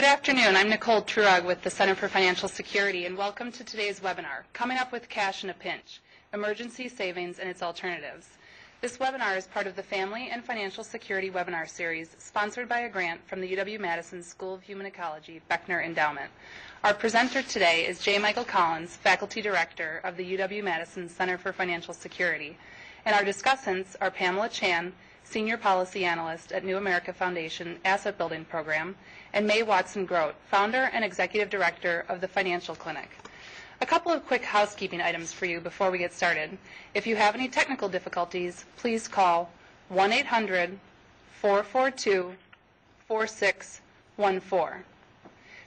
Good afternoon. I'm Nicole Trurag with the Center for Financial Security, and welcome to today's webinar, Coming Up with Cash in a Pinch, Emergency Savings and Its Alternatives. This webinar is part of the Family and Financial Security webinar series, sponsored by a grant from the UW-Madison School of Human Ecology Beckner Endowment. Our presenter today is J. Michael Collins, Faculty Director of the UW-Madison Center for Financial Security, and our discussants are Pamela Chan, Senior Policy Analyst at New America Foundation Asset Building Program, and Mae Watson-Grote, Founder and Executive Director of the Financial Clinic. A couple of quick housekeeping items for you before we get started. If you have any technical difficulties, please call 1-800-442-4614.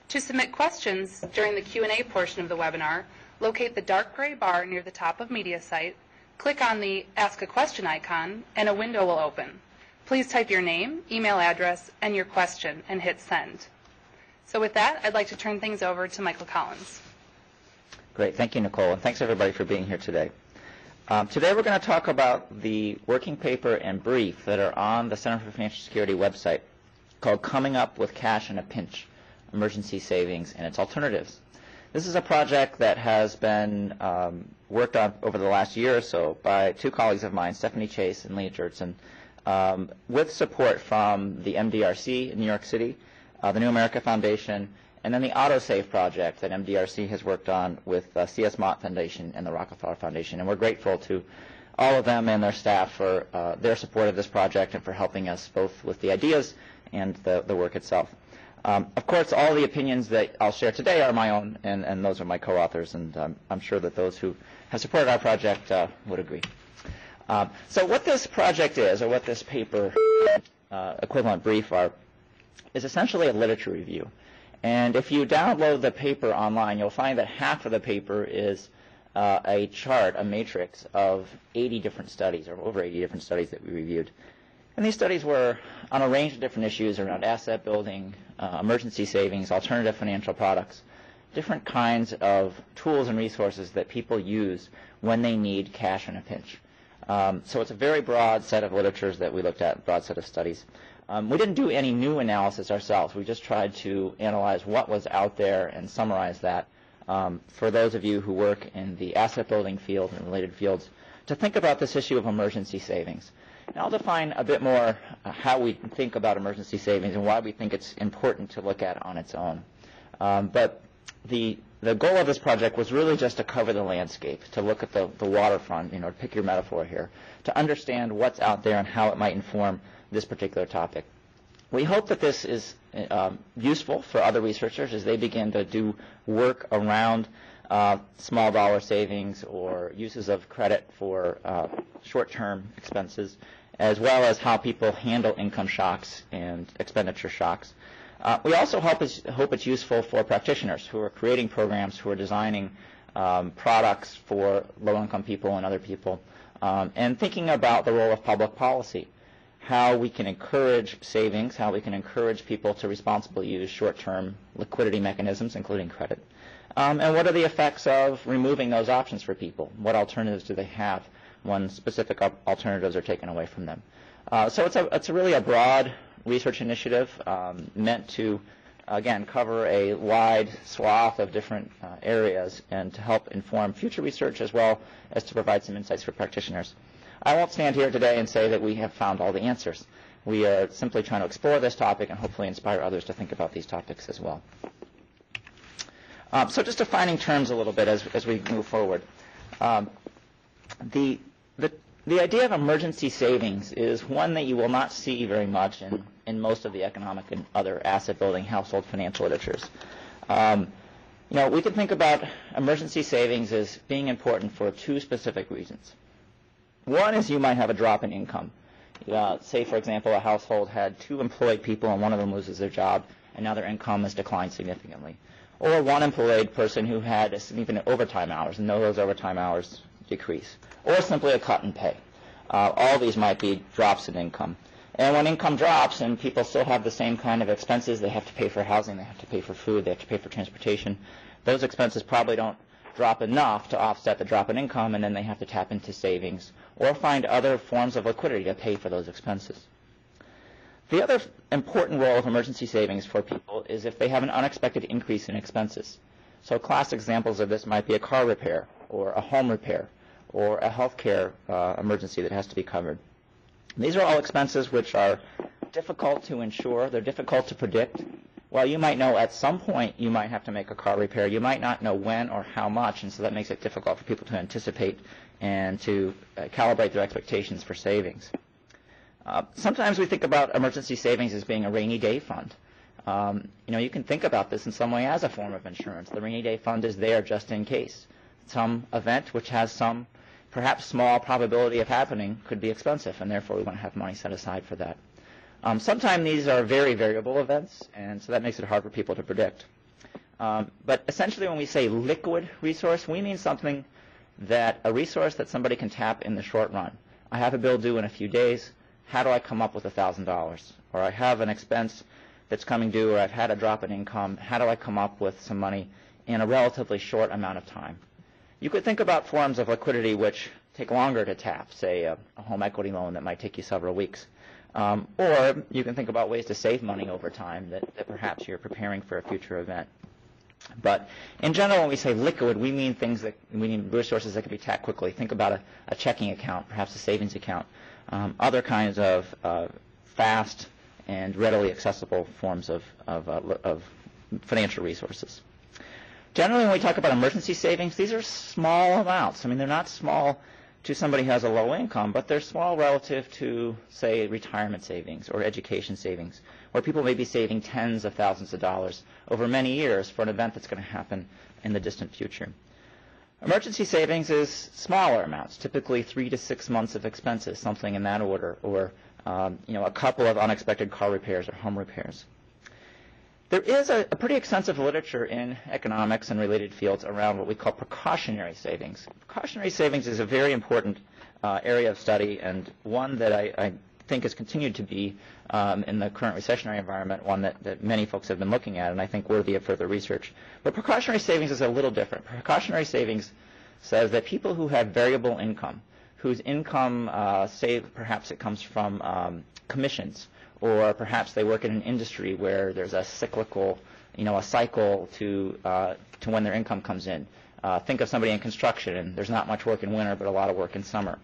To submit questions during the Q&A portion of the webinar, locate the dark gray bar near the top of Media Site, click on the Ask a Question icon, and a window will open. Please type your name, email address, and your question, and hit send. So with that, I'd like to turn things over to Michael Collins. Great. Thank you, Nicole, and thanks everybody for being here today. Today we're going to talk about the working paper and brief that are on the Center for Financial Security website called Coming Up with Cash in a Pinch, Emergency Savings and Its Alternatives. This is a project that has been worked on over the last year or so by two colleagues of mine, Stephanie Chase and Leah Jertson, with support from the MDRC in New York City, the New America Foundation, and then the AutoSave project that MDRC has worked on with C.S. Mott Foundation and the Rockefeller Foundation. And we're grateful to all of them and their staff for their support of this project and for helping us both with the ideas and the work itself. Of course, all the opinions that I'll share today are my own, and those are my co-authors, and I'm sure that those who have supported our project would agree. So what this project is, or what this paper equivalent brief are, is essentially a literature review. And if you download the paper online, you'll find that half of the paper is a chart, a matrix of 80 different studies, or over 80 different studies that we reviewed. And these studies were on a range of different issues around asset building, emergency savings, alternative financial products, different kinds of tools and resources that people use when they need cash in a pinch. So it's a very broad set of literatures that we looked at, broad set of studies. We didn't do any new analysis ourselves. We just tried to analyze what was out there and summarize that for those of you who work in the asset building field and related fields to think about this issue of emergency savings. And I'll define a bit more how we think about emergency savings and why we think it's important to look at on its own. But the goal of this project was really just to cover the landscape, to look at the waterfront, to pick your metaphor here, to understand what's out there and how it might inform this particular topic. We hope that this is useful for other researchers as they begin to do work around small dollar savings or uses of credit for short-term expenses, as well as how people handle income shocks and expenditure shocks. We also hope it's useful for practitioners who are creating programs, who are designing products for low-income people and other people, and thinking about the role of public policy, how we can encourage savings, how we can encourage people to responsibly use short-term liquidity mechanisms, including credit, and what are the effects of removing those options for people? What alternatives do they have when specific alternatives are taken away from them? So it's really a broad research initiative meant to, again, cover a wide swath of different areas and to help inform future research as well as to provide some insights for practitioners. I won't stand here today and say that we have found all the answers. We are simply trying to explore this topic and hopefully inspire others to think about these topics as well. So just defining terms a little bit as we move forward. The idea of emergency savings is one that you will not see very much in most of the economic and other asset building household financial literatures. We can think about emergency savings as being important for two specific reasons. One is you might have a drop in income. Say, for example, a household had two employed people and one of them loses their job and now their income has declined significantly. Or one employed person who had significant overtime hours and those overtime hours decrease. Or simply a cut in pay. All these might be drops in income. And when income drops and people still have the same kind of expenses, they have to pay for housing, they have to pay for food, they have to pay for transportation, those expenses probably don't drop enough to offset the drop in income, and then they have to tap into savings or find other forms of liquidity to pay for those expenses. The other important role of emergency savings for people is if they have an unexpected increase in expenses. So classic examples of this might be a car repair or a home repair or a health care emergency that has to be covered. These are all expenses which are difficult to insure. They're difficult to predict. While you might know at some point you might have to make a car repair, you might not know when or how much, and so that makes it difficult for people to anticipate and to calibrate their expectations for savings. Sometimes we think about emergency savings as being a rainy day fund. You can think about this in some way as a form of insurance. The rainy day fund is there just in case. Some event which has some perhaps small probability of happening could be expensive, and therefore we want to have money set aside for that. Sometimes these are very variable events, and so that makes it hard for people to predict. But essentially when we say liquid resource, we mean something that a resource that somebody can tap in the short run. I have a bill due in a few days. How do I come up with $1,000? Or I have an expense that's coming due, or I've had a drop in income. How do I come up with some money in a relatively short amount of time? You could think about forms of liquidity which take longer to tap, say a home equity loan that might take you several weeks. Or you can think about ways to save money over time that perhaps you're preparing for a future event. But in general, when we say liquid, we mean resources that can be tapped quickly. Think about a checking account, perhaps a savings account, other kinds of fast and readily accessible forms of financial resources. Generally, when we talk about emergency savings, these are small amounts. I mean, they're not small to somebody who has a low income, but they're small relative to, say, retirement savings or education savings, where people may be saving tens of thousands of dollars over many years for an event that's going to happen in the distant future. Emergency savings is smaller amounts, typically 3 to 6 months of expenses, something in that order, or a couple of unexpected car repairs or home repairs. There is a pretty extensive literature in economics and related fields around what we call precautionary savings. Precautionary savings is a very important area of study, and one that I think has continued to be, in the current recessionary environment, one that many folks have been looking at and I think worthy of further research. But precautionary savings is a little different. Precautionary savings says that people who have variable income, whose income, say perhaps it comes from commissions, or perhaps they work in an industry where there's a cyclical, a cycle to when their income comes in. Think of somebody in construction, and there's not much work in winter, but a lot of work in summer.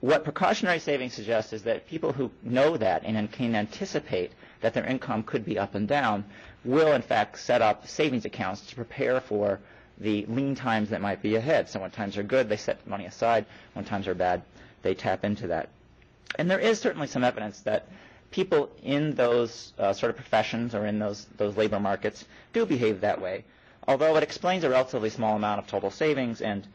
What precautionary savings suggests is that people who know that and can anticipate that their income could be up and down will, in fact, set up savings accounts to prepare for the lean times that might be ahead. So when times are good, they set money aside. When times are bad, they tap into that. And there is certainly some evidence that people in those sort of professions or in those labor markets do behave that way, although it explains a relatively small amount of total savings, and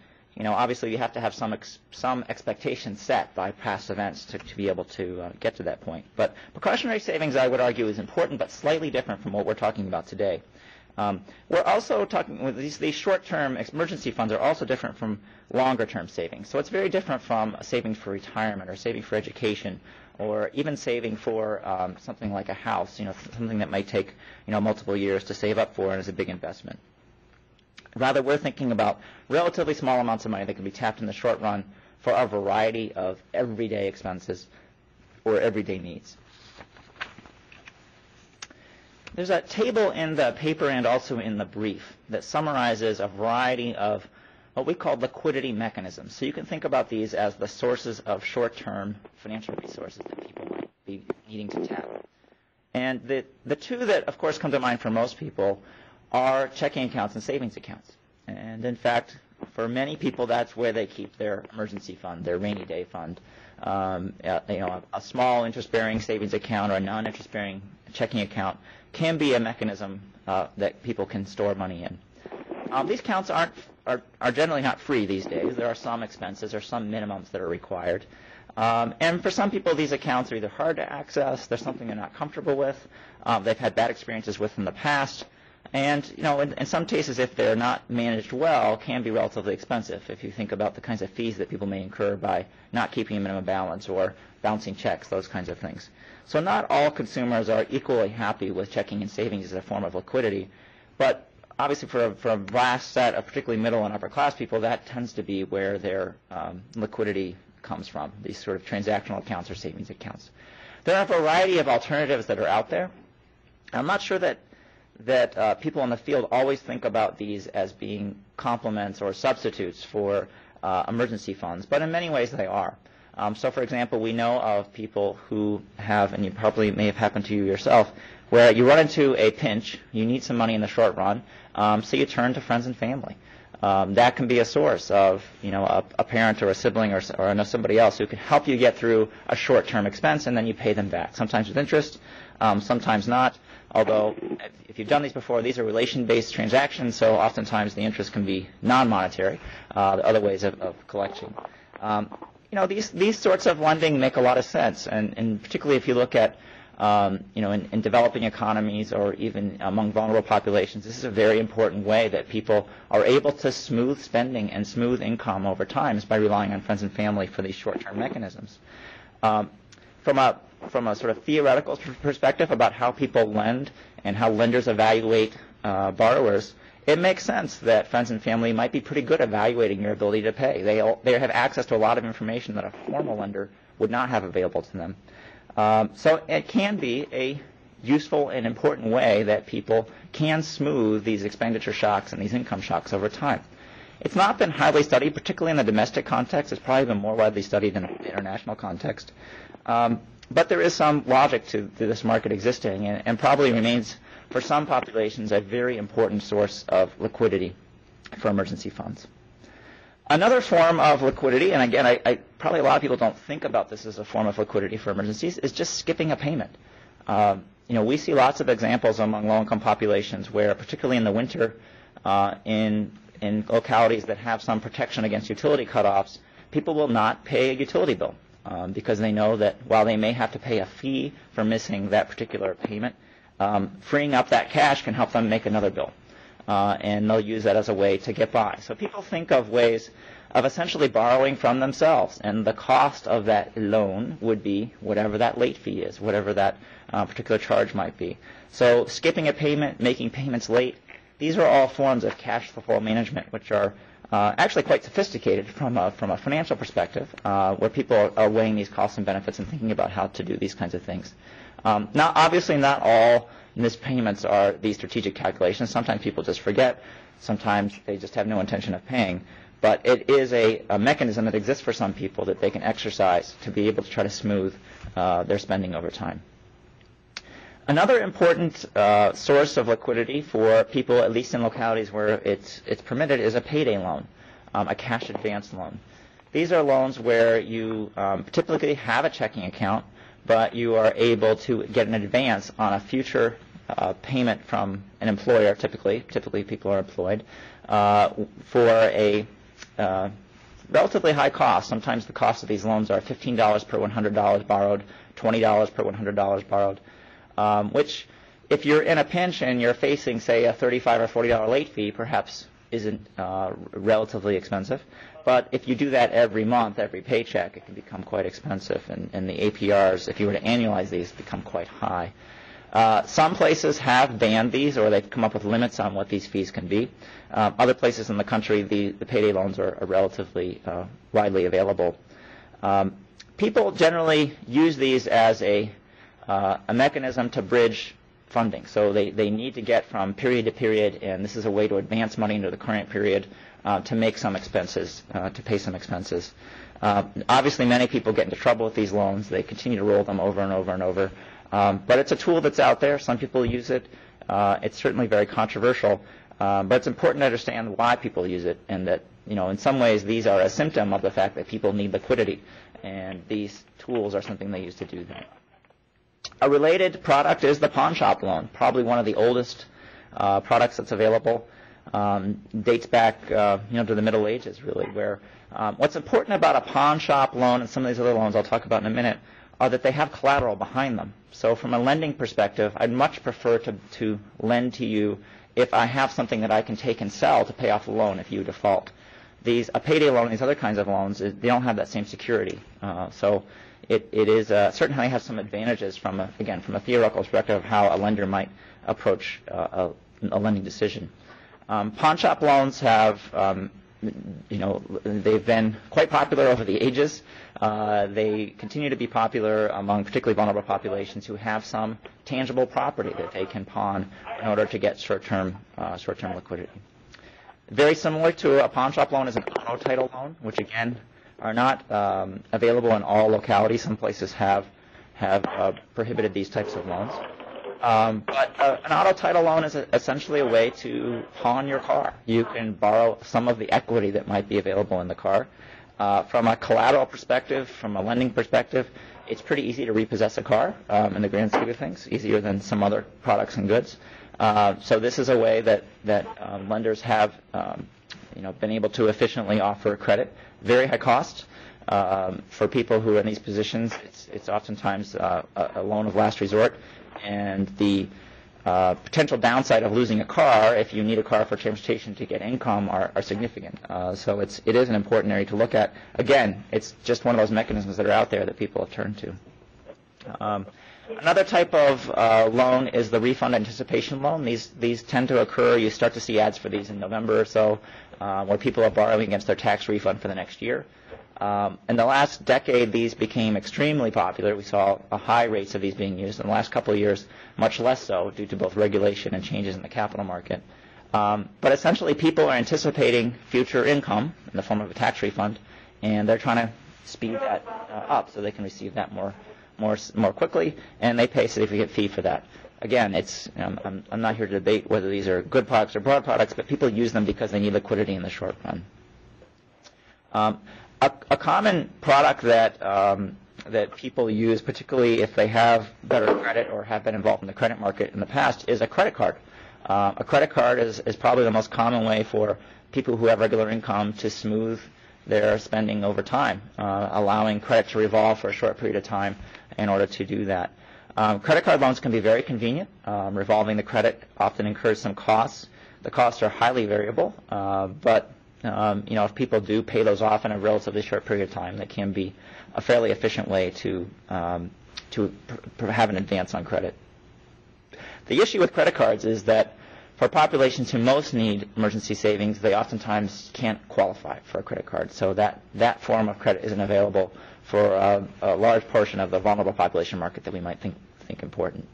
obviously you have to have some expectation set by past events to be able to get to that point. But precautionary savings, I would argue, is important but slightly different from what we're talking about today. We're also talking with these short-term emergency funds are also different from longer-term savings. So it's very different from saving for retirement or saving for education or even saving for something like a house, something that might take multiple years to save up for and is a big investment. Rather, we're thinking about relatively small amounts of money that can be tapped in the short run for a variety of everyday expenses or everyday needs. There's a table in the paper and also in the brief that summarizes a variety of what we call liquidity mechanisms. So you can think about these as the sources of short-term financial resources that people might be needing to tap. And the two that, of course, come to mind for most people are checking accounts and savings accounts. And in fact, for many people, that's where they keep their emergency fund, their rainy day fund. A small interest-bearing savings account or a non-interest-bearing checking account can be a mechanism that people can store money in. These accounts are generally not free these days. There are some expenses or some minimums that are required. And for some people, these accounts are either hard to access, there's something they're not comfortable with, they've had bad experiences with in the past, and in some cases, if they're not managed well, can be relatively expensive if you think about the kinds of fees that people may incur by not keeping a minimum balance or bouncing checks, those kinds of things. So not all consumers are equally happy with checking and savings as a form of liquidity, but obviously for a vast set of particularly middle and upper class people, that tends to be where their liquidity comes from, these sort of transactional accounts or savings accounts. There are a variety of alternatives that are out there. I'm not sure that people in the field always think about these as being complements or substitutes for emergency funds, but in many ways they are. So, for example, we know of people who have, and you probably may have happened to you yourself, where you run into a pinch, you need some money in the short run, so you turn to friends and family. That can be a source of, a parent or a sibling or somebody else who can help you get through a short-term expense, and then you pay them back, sometimes with interest, sometimes not. Although, if you've done these before, these are relation-based transactions, so oftentimes the interest can be non-monetary, other ways of collection. These sorts of lending make a lot of sense, and particularly if you look at, in developing economies or even among vulnerable populations, this is a very important way that people are able to smooth spending and smooth income over time is by relying on friends and family for these short-term mechanisms. From a sort of theoretical perspective about how people lend and how lenders evaluate borrowers, it makes sense that friends and family might be pretty good at evaluating your ability to pay. They have access to a lot of information that a formal lender would not have available to them. So it can be a useful and important way that people can smooth these expenditure shocks and these income shocks over time. It's not been highly studied, particularly in the domestic context. It's probably been more widely studied in the international context. But there is some logic to this market existing and probably remains, for some populations, a very important source of liquidity for emergency funds. Another form of liquidity, and again, probably a lot of people don't think about this as a form of liquidity for emergencies, is just skipping a payment. We see lots of examples among low-income populations where, particularly in the winter, in localities that have some protection against utility cutoffs, people will not pay a utility bill because they know that while they may have to pay a fee for missing that particular payment, freeing up that cash can help them make another bill. And they'll use that as a way to get by. So people think of ways of essentially borrowing from themselves, and the cost of that loan would be whatever that late fee is, whatever that particular charge might be. So skipping a payment, making payments late, these are all forms of cash flow management, which are actually quite sophisticated from a financial perspective, where people are weighing these costs and benefits and thinking about how to do these kinds of things. Now, obviously, not all missed payments are these strategic calculations. Sometimes people just forget. Sometimes they just have no intention of paying. But it is a mechanism that exists for some people that they can exercise to be able to try to smooth their spending over time. Another important source of liquidity for people, at least in localities where it's permitted, is a payday loan, a cash advance loan. These are loans where you typically have a checking account, but you are able to get an advance on a future payment from an employer, typically people are employed, for a relatively high cost. Sometimes the cost of these loans are $15 per $100 borrowed, $20 per $100 borrowed, which if you're in a pinch and you're facing, say, a $35 or $40 late fee, perhaps isn't relatively expensive. But if you do that every month, every paycheck, it can become quite expensive, and the APRs, if you were to annualize these, become quite high. Some places have banned these, or they've come up with limits on what these fees can be. Other places in the country, the payday loans are relatively widely available. People generally use these as a mechanism to bridge funding. So they need to get from period to period, and this is a way to advance money into the current period to make some expenses, to pay some expenses. Obviously, many people get into trouble with these loans. They continue to roll them over and over and over. But it's a tool that's out there. Some people use it. It's certainly very controversial. But it's important to understand why people use it, and that, in some ways these are a symptom of the fact that people need liquidity, and these tools are something they use to do that. A related product is the pawn shop loan, probably one of the oldest products that's available. Dates back to the Middle Ages, really, where what's important about a pawn shop loan and some of these other loans I'll talk about in a minute are that they have collateral behind them. So from a lending perspective, I'd much prefer to lend to you if I have something that I can take and sell to pay off the loan if you default. A payday loan and these other kinds of loans, they don't have that same security. So it is certainly has some advantages from a theoretical perspective of how a lender might approach a lending decision. Pawn shop loans have they've been quite popular over the ages. They continue to be popular among particularly vulnerable populations who have some tangible property that they can pawn in order to get short-term liquidity. Very similar to a pawn shop loan is an auto title loan, which again are not available in all localities. Some places have prohibited these types of loans. But an auto title loan is essentially a way to pawn your car. You can borrow some of the equity that might be available in the car. From a collateral perspective, from a lending perspective, it's pretty easy to repossess a car in the grand scheme of things, easier than some other products and goods. So this is a way that lenders have been able to efficiently offer credit. Very high cost. For people who are in these positions, it's oftentimes a loan of last resort. And the potential downside of losing a car, if you need a car for transportation to get income, are significant. So it is an important area to look at. Again, it's just one of those mechanisms that are out there that people have turned to. Another type of loan is the refund anticipation loan. These tend to occur. You start to see ads for these in November or so, where people are borrowing against their tax refund for the next year. In the last decade, these became extremely popular. We saw high rates of these being used. In the last couple of years, much less so due to both regulation and changes in the capital market. But essentially, people are anticipating future income in the form of a tax refund, and they're trying to speed that up so they can receive that more quickly, and they pay a significant fee for that. Again, I'm not here to debate whether these are good products or bad products, but people use them because they need liquidity in the short run. A common product that people use, particularly if they have better credit or have been involved in the credit market in the past, is a credit card. A credit card is probably the most common way for people who have regular income to smooth their spending over time, allowing credit to revolve for a short period of time in order to do that. Credit card loans can be very convenient. Revolving the credit often incurs some costs. The costs are highly variable, but if people do pay those off in a relatively short period of time, that can be a fairly efficient way to have an advance on credit. The issue with credit cards is that for populations who most need emergency savings, they oftentimes can't qualify for a credit card. So that form of credit isn't available for a large portion of the vulnerable population market that we might think important.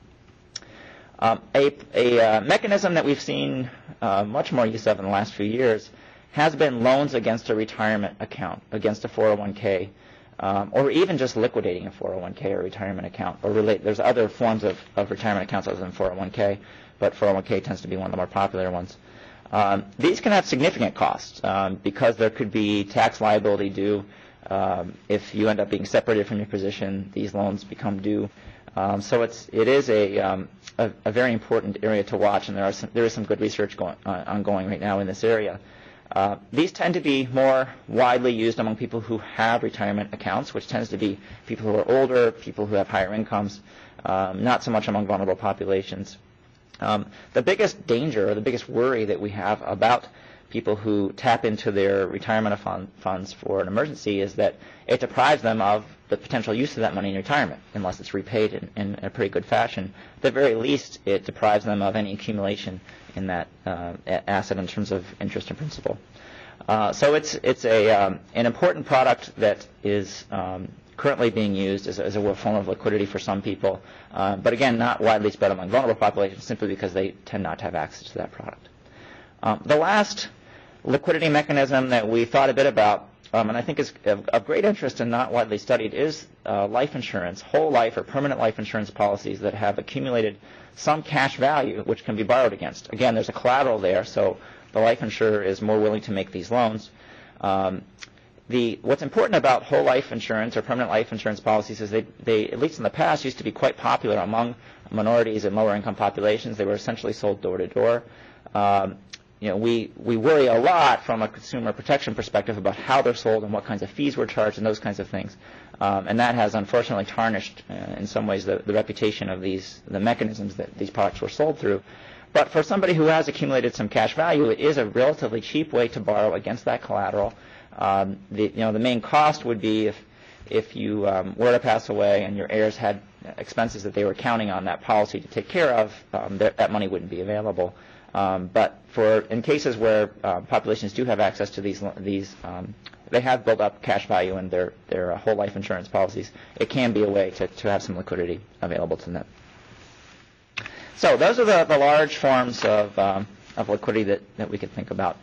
A mechanism that we've seen much more use of in the last few years has been loans against a retirement account, against a 401k, or even just liquidating a 401k or retirement account. There's other forms of retirement accounts other than 401k, but 401k tends to be one of the more popular ones. These can have significant costs because there could be tax liability due. If you end up being separated from your position, these loans become due. So it is a very important area to watch, and there is some good research ongoing right now in this area. These tend to be more widely used among people who have retirement accounts, which tends to be people who are older, people who have higher incomes, not so much among vulnerable populations. The biggest danger or the biggest worry that we have about people who tap into their retirement funds for an emergency is that it deprives them of the potential use of that money in retirement, unless it's repaid in a pretty good fashion. At the very least, it deprives them of any accumulation in that asset in terms of interest and principal. So it's an important product that is currently being used as a form of liquidity for some people, but again, not widely spread among vulnerable populations simply because they tend not to have access to that product. The last liquidity mechanism that we thought a bit about, and I think is of great interest and not widely studied, is life insurance, whole life or permanent life insurance policies that have accumulated some cash value which can be borrowed against. Again, there's a collateral there, so the life insurer is more willing to make these loans. What's important about whole life insurance or permanent life insurance policies is they, at least in the past, used to be quite popular among minorities and lower income populations. They were essentially sold door to door. We worry a lot from a consumer protection perspective about how they're sold and what kinds of fees were charged and those kinds of things. And that has unfortunately tarnished, in some ways, the reputation of the mechanisms that these products were sold through. But for somebody who has accumulated some cash value, it is a relatively cheap way to borrow against that collateral. The main cost would be if you were to pass away and your heirs had expenses that they were counting on that policy to take care of, that money wouldn't be available. But in cases where populations do have access to these they have built up cash value in their whole life insurance policies, it can be a way to have some liquidity available to them. So those are the large forms of liquidity that we could think about.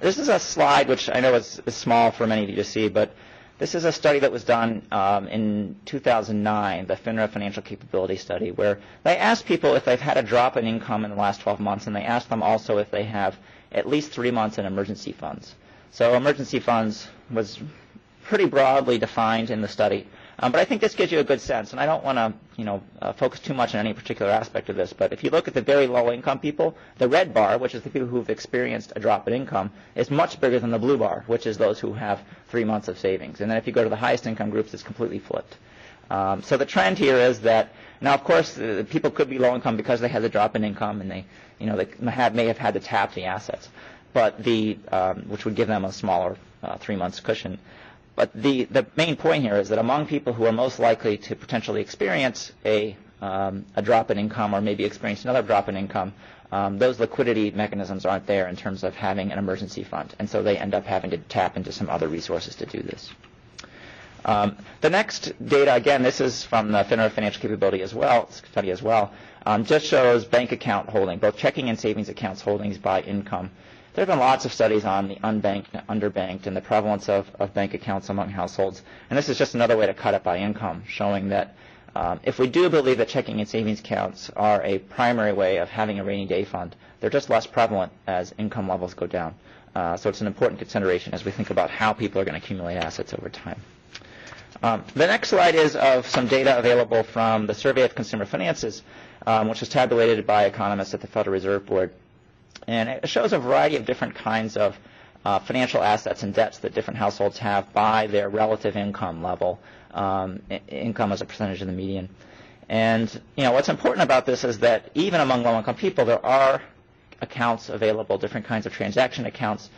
This is a slide which I know is small for many of you to see, but this is a study that was done in 2009, the FINRA Financial Capability Study, where they asked people if they've had a drop in income in the last 12 months, and they asked them also if they have at least 3 months in emergency funds. So emergency funds was pretty broadly defined in the study. But I think this gives you a good sense, and I don't want to, focus too much on any particular aspect of this. But if you look at the very low-income people, the red bar, which is the people who've experienced a drop in income, is much bigger than the blue bar, which is those who have 3 months of savings. And then if you go to the highest income groups, it's completely flipped. So the trend here is that now, of course, people could be low-income because they had the drop in income, and they may have had to tap the assets, but which would give them a smaller 3 months cushion. But the main point here is that among people who are most likely to potentially experience a drop in income or maybe experience another drop in income, those liquidity mechanisms aren't there in terms of having an emergency fund. And so they end up having to tap into some other resources to do this. The next data, again, this is from the FINRA Financial Capability study as well, just shows bank account holding, both checking and savings accounts holdings by income. There have been lots of studies on the unbanked and underbanked and the prevalence of bank accounts among households. And this is just another way to cut it by income, showing that if we do believe that checking and savings accounts are a primary way of having a rainy day fund, they're just less prevalent as income levels go down. So it's an important consideration as we think about how people are going to accumulate assets over time. The next slide is of some data available from the Survey of Consumer Finances, which was tabulated by economists at the Federal Reserve Board. And it shows a variety of different kinds of financial assets and debts that different households have by their relative income level, income as a percentage of the median. And what's important about this is that even among low-income people, there are accounts available, different kinds of transaction accounts,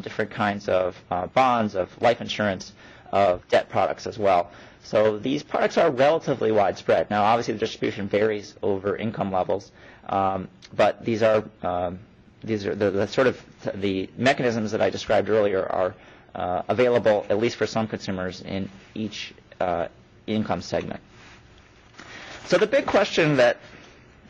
different kinds of bonds, of life insurance, of debt products as well. So these products are relatively widespread. Now, obviously, the distribution varies over income levels, but these are the sort of the mechanisms that I described earlier are available, at least for some consumers, in each income segment. So the big question that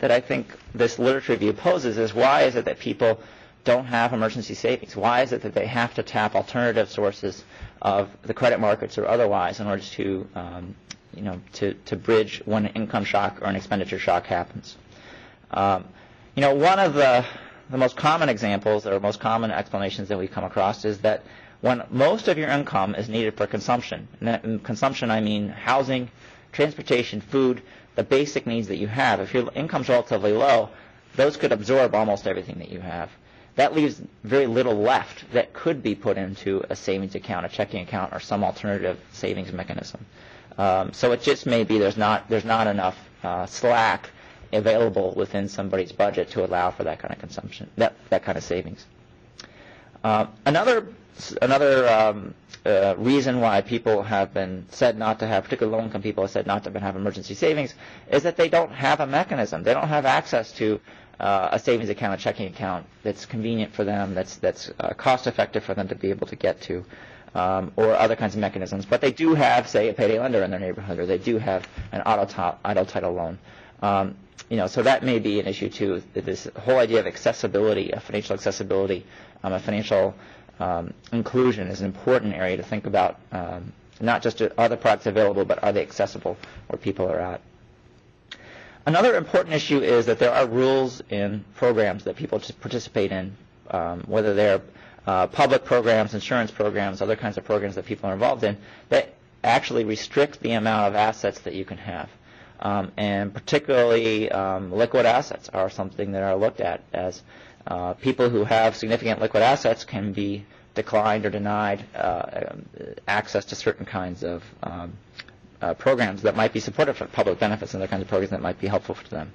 I think this literature review poses is, why is it that people don't have emergency savings? Why is it that they have to tap alternative sources of the credit markets or otherwise in order to bridge when an income shock or an expenditure shock happens? One of the most common examples or most common explanations that we come across is that when most of your income is needed for consumption, and in consumption I mean housing, transportation, food, the basic needs that you have, if your income's relatively low, those could absorb almost everything that you have. That leaves very little left that could be put into a savings account, a checking account, or some alternative savings mechanism. So it just may be there's not enough slack available within somebody's budget to allow for that kind of consumption, that kind of savings. Another reason why people have been said not to have, particularly low-income people have said not to have emergency savings, is that they don't have a mechanism. They don't have access to a savings account, a checking account that's convenient for them, that's cost-effective for them to be able to get to, or other kinds of mechanisms. But they do have, say, a payday lender in their neighborhood, or they do have an auto title loan. So that may be an issue too. This whole idea of accessibility, of financial accessibility, of financial inclusion is an important area to think about. Not just are the products available, but are they accessible where people are at? Another important issue is that there are rules in programs that people participate in, whether they're public programs, insurance programs, other kinds of programs that people are involved in, that actually restrict the amount of assets that you can have. And particularly liquid assets are something that are looked at as people who have significant liquid assets can be declined or denied access to certain kinds of programs that might be supportive for public benefits and other kinds of programs that might be helpful to them.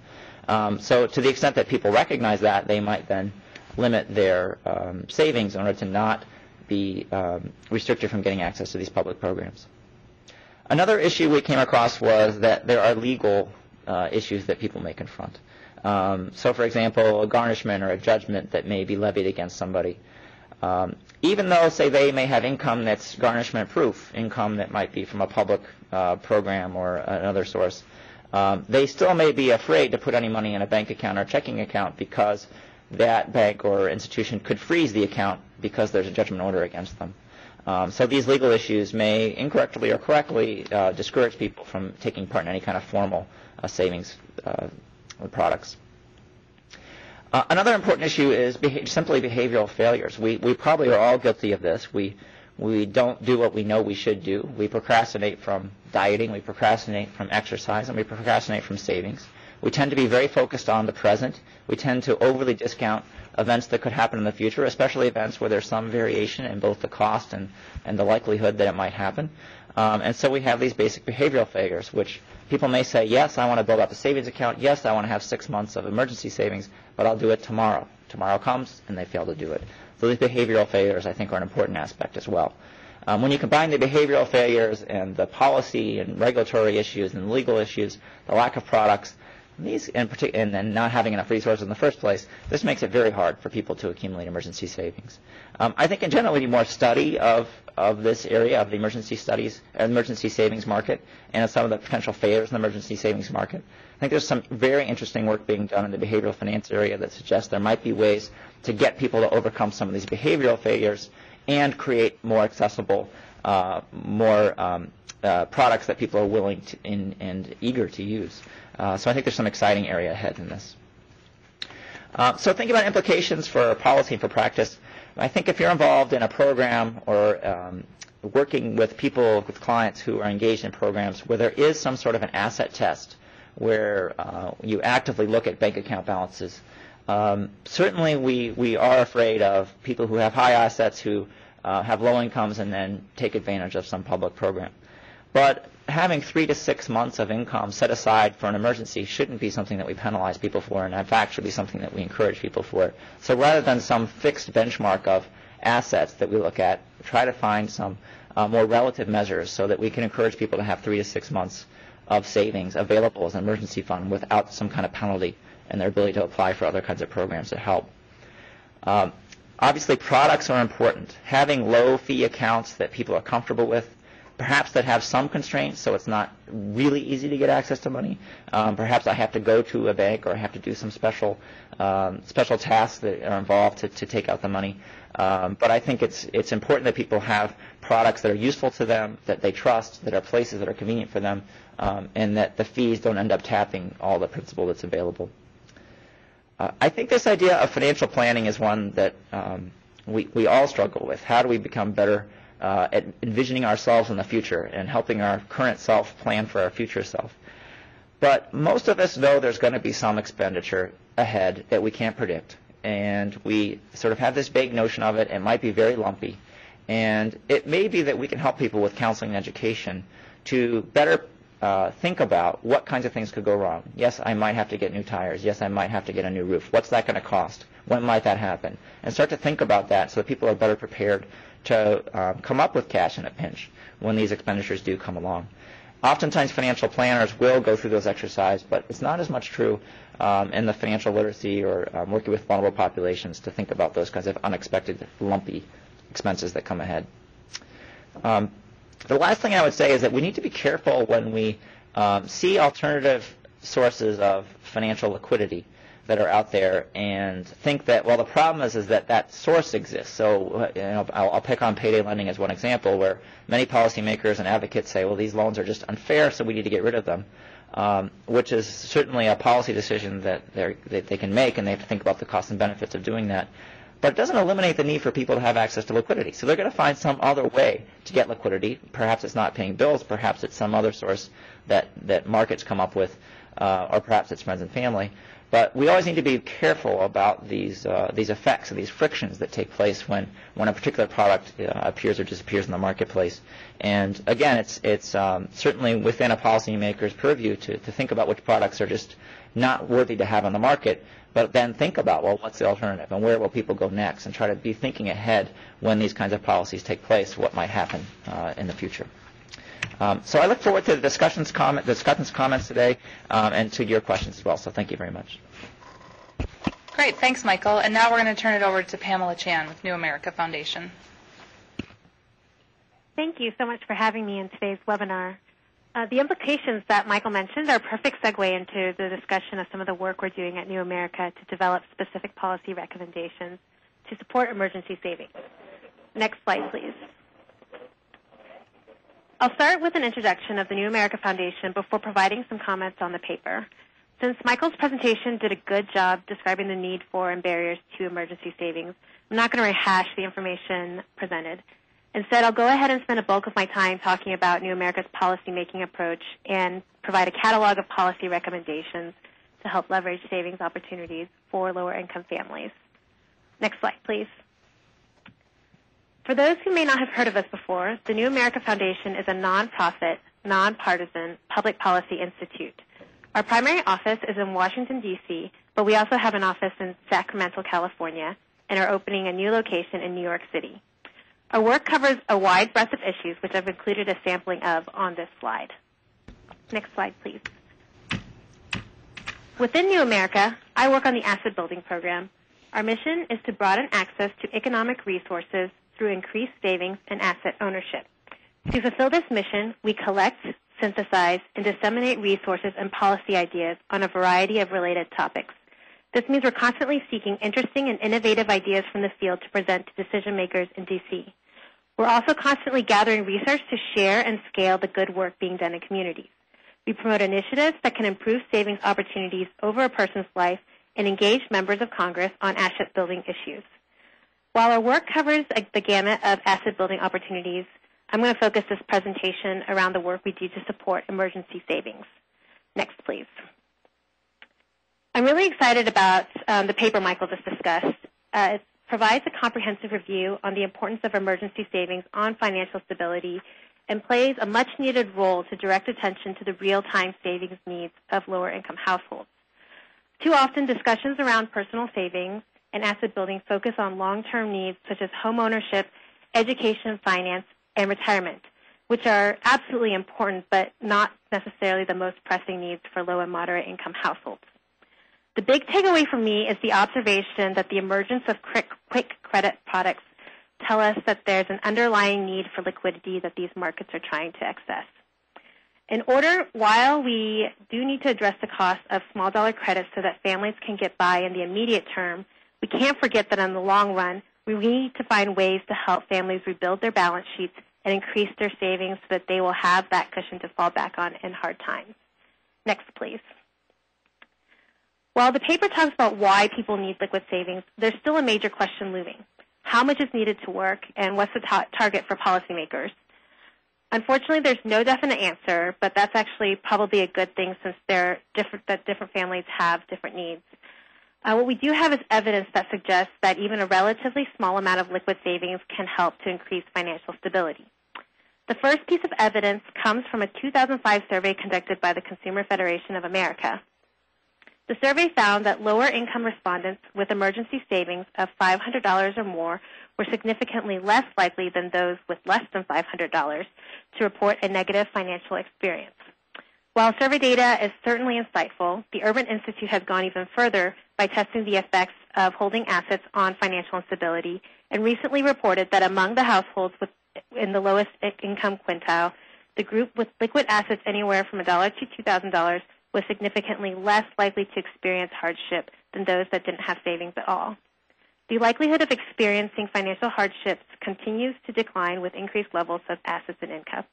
So to the extent that people recognize that, they might then limit their savings in order to not be restricted from getting access to these public programs. Another issue we came across was that there are legal issues that people may confront. So, for example, a garnishment or a judgment that may be levied against somebody. Even though, say, they may have income that's garnishment-proof, income that might be from a public program or another source, they still may be afraid to put any money in a bank account or checking account because that bank or institution could freeze the account because there's a judgment order against them. So these legal issues may incorrectly or correctly discourage people from taking part in any kind of formal savings products. Another important issue is simply behavioral failures. We probably are all guilty of this. We don't do what we know we should do. We procrastinate from dieting, we procrastinate from exercise, and we procrastinate from savings. We tend to be very focused on the present. We tend to overly discount events that could happen in the future, especially events where there's some variation in both the cost and the likelihood that it might happen. And so we have these basic behavioral failures, which people may say, yes, I want to build up a savings account. Yes, I want to have 6 months of emergency savings, but I'll do it tomorrow. Tomorrow comes, and they fail to do it. So these behavioral failures, I think, are an important aspect as well. When you combine the behavioral failures and the policy and regulatory issues and legal issues, the lack of products, and then not having enough resources in the first place, this makes it very hard for people to accumulate emergency savings. I think in general we need more study of this area of the emergency savings market and of some of the potential failures in the emergency savings market. I think there's some very interesting work being done in the behavioral finance area that suggests there might be ways to get people to overcome some of these behavioral failures and create more accessible, products that people are willing to and eager to use. So I think there's some exciting area ahead in this. So thinking about implications for policy and for practice, I think if you're involved in a program or working with people, with clients who are engaged in programs where there is some sort of an asset test, where you actively look at bank account balances, certainly we are afraid of people who have high assets who have low incomes and then take advantage of some public program. But having 3 to 6 months of income set aside for an emergency shouldn't be something that we penalize people for, and in fact should be something that we encourage people for. So rather than some fixed benchmark of assets that we look at, try to find some more relative measures so that we can encourage people to have 3 to 6 months of savings available as an emergency fund without some kind of penalty and their ability to apply for other kinds of programs that help. Obviously, products are important. Having low-fee accounts that people are comfortable with, perhaps that have some constraints, so it's not really easy to get access to money. Perhaps I have to go to a bank or I have to do some special tasks that are involved to take out the money. But I think it's important that people have products that are useful to them, that they trust, that are places that are convenient for them, and that the fees don't end up tapping all the principal that's available. I think this idea of financial planning is one that we all struggle with. How do we become better at envisioning ourselves in the future and helping our current self plan for our future self? But most of us know there's going to be some expenditure ahead that we can't predict. And we sort of have this vague notion of it. It might be very lumpy. And it may be that we can help people with counseling and education to better think about what kinds of things could go wrong. Yes, I might have to get new tires. Yes, I might have to get a new roof. What's that going to cost? When might that happen? And start to think about that so that people are better prepared to come up with cash in a pinch when these expenditures do come along. Oftentimes financial planners will go through those exercises, but it's not as much true in the financial literacy or working with vulnerable populations to think about those kinds of unexpected, lumpy expenses that come ahead. The last thing I would say is that we need to be careful when we see alternative sources of financial liquidity that are out there and think that, well, the problem is that that source exists. So I'll pick on payday lending as one example where many policymakers and advocates say, well, these loans are just unfair, so we need to get rid of them, which is certainly a policy decision that they can make, and they have to think about the costs and benefits of doing that. But it doesn't eliminate the need for people to have access to liquidity. So they're going to find some other way to get liquidity. Perhaps it's not paying bills. Perhaps it's some other source that markets come up with, or perhaps it's friends and family. But we always need to be careful about these effects and these frictions that take place when a particular product appears or disappears in the marketplace. And again, it's certainly within a policymaker's purview to think about which products are just not worthy to have on the market, but then think about, well, what's the alternative and where will people go next, and try to be thinking ahead when these kinds of policies take place, what might happen in the future. So I look forward to the discussions, comments today, and to your questions as well. So thank you very much. Great. Thanks, Michael. And now we're going to turn it over to Pamela Chan with New America Foundation. Thank you so much for having me in today's webinar. The implications that Michael mentioned are a perfect segue into the discussion of some of the work we're doing at New America to develop specific policy recommendations to support emergency savings. Next slide, please. I'll start with an introduction of the New America Foundation before providing some comments on the paper. Since Michael's presentation did a good job describing the need for and barriers to emergency savings, I'm not going to rehash the information presented. Instead, I'll go ahead and spend a bulk of my time talking about New America's policymaking approach and provide a catalog of policy recommendations to help leverage savings opportunities for lower-income families. Next slide, please. For those who may not have heard of us before, the New America Foundation is a nonprofit, nonpartisan public policy institute. Our primary office is in Washington, D.C., but we also have an office in Sacramento, California, and are opening a new location in New York City. Our work covers a wide breadth of issues, which I've included a sampling of on this slide. Next slide, please. Within New America, I work on the Asset Building Program. Our mission is to broaden access to economic resources through increased savings and asset ownership. To fulfill this mission, we collect, synthesize, and disseminate resources and policy ideas on a variety of related topics. This means we're constantly seeking interesting and innovative ideas from the field to present to decision makers in D.C. We're also constantly gathering research to share and scale the good work being done in communities. We promote initiatives that can improve savings opportunities over a person's life and engage members of Congress on asset building issues. While our work covers the gamut of asset building opportunities, I'm going to focus this presentation around the work we do to support emergency savings. Next, please. I'm really excited about the paper Michael just discussed. It provides a comprehensive review on the importance of emergency savings on financial stability and plays a much-needed role to direct attention to the real-time savings needs of lower-income households. Too often, discussions around personal savings and asset building focus on long-term needs such as home ownership, education, finance, and retirement, which are absolutely important but not necessarily the most pressing needs for low and moderate income households. The big takeaway for me is the observation that the emergence of quick credit products tell us that there's an underlying need for liquidity that these markets are trying to access. While we do need to address the cost of small dollar credits so that families can get by in the immediate term, we can't forget that in the long run, we need to find ways to help families rebuild their balance sheets and increase their savings so that they will have that cushion to fall back on in hard times. Next, please. While the paper talks about why people need liquid savings, there's still a major question looming. How much is needed to work, and what's the target for policymakers? Unfortunately, there's no definite answer, but that's actually probably a good thing since different families have different needs. What we do have is evidence that suggests that even a relatively small amount of liquid savings can help to increase financial stability. The first piece of evidence comes from a 2005 survey conducted by the Consumer Federation of America. The survey found that lower-income respondents with emergency savings of $500 or more were significantly less likely than those with less than $500 to report a negative financial experience. While survey data is certainly insightful, the Urban Institute has gone even further by testing the effects of holding assets on financial instability and recently reported that among the households in the lowest income quintile, the group with liquid assets anywhere from $1 to $2,000 was significantly less likely to experience hardship than those that didn't have savings at all. The likelihood of experiencing financial hardships continues to decline with increased levels of assets and income.